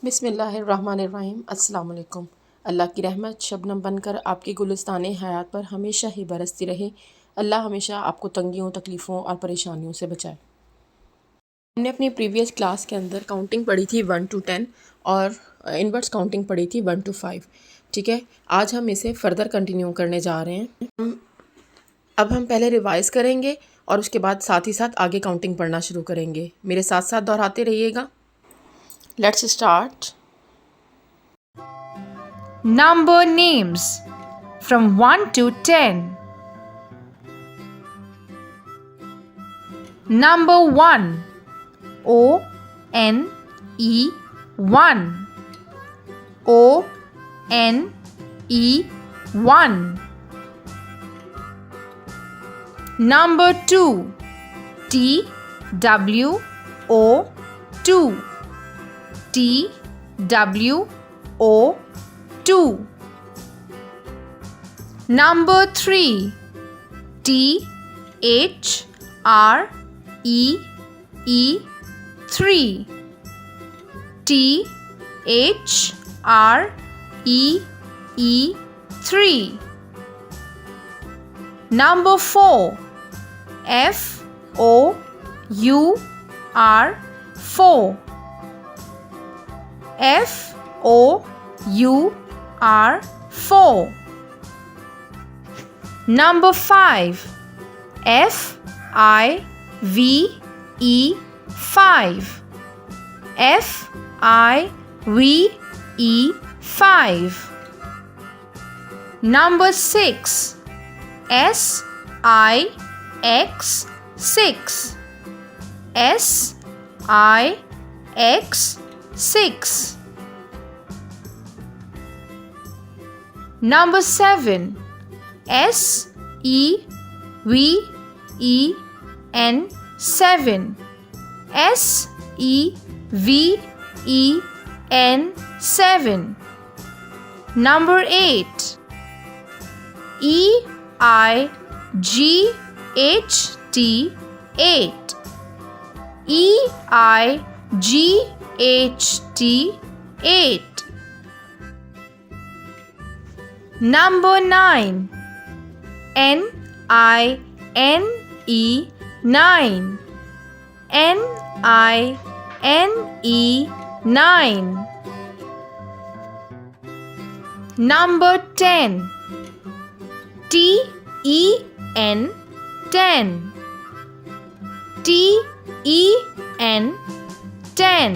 बिस्मिल्लाहिर्रहमानिर्रहीम। अस्सलाम वालेकुम। अल्लाह की रहमत शबनम बनकर आपके गुलिस्तान हयात पर हमेशा ही बरसती रहे। अल्लाह हमेशा आपको तंगियों, तकलीफ़ों और परेशानियों से बचाए। हमने अपनी प्रीवियस क्लास के अंदर काउंटिंग पढ़ी थी 1 to 10 और इनवर्स काउंटिंग पढ़ी थी 1 to 5। ठीक है, आज हम इसे फर्दर कंटिन्यू करने जा रहे हैं। अब हम पहले रिवाइज़ करेंगे और उसके बाद साथ ही साथ आगे काउंटिंग पढ़ना शुरू करेंगे। मेरे साथ साथ दोहराते रहिएगा। Let's start. Number names from 1 to 10. Number 1. O-N-E 1. O-N-E 1. Number 2. T-W-O 2. T-W-O 2. Number 3. T-H-R-E-E 3. T-H-R-E-E 3. Number 4. F-O-U-R 4. F-O-U-R 4. Number 5. F-I-V-E 5. F-I-V-E 5. Number 6. S-I-X 6. S-I-X 6. Number 7. S-E-V-E-N 7. S-E-V-E-N 7. Number 8. E-I-G-H-T 8. E-I-G-H-T 8. Number 9. N-I-N-E 9. N-I-N-E 9. Number 10. T-E-N 10. T-E-N 10.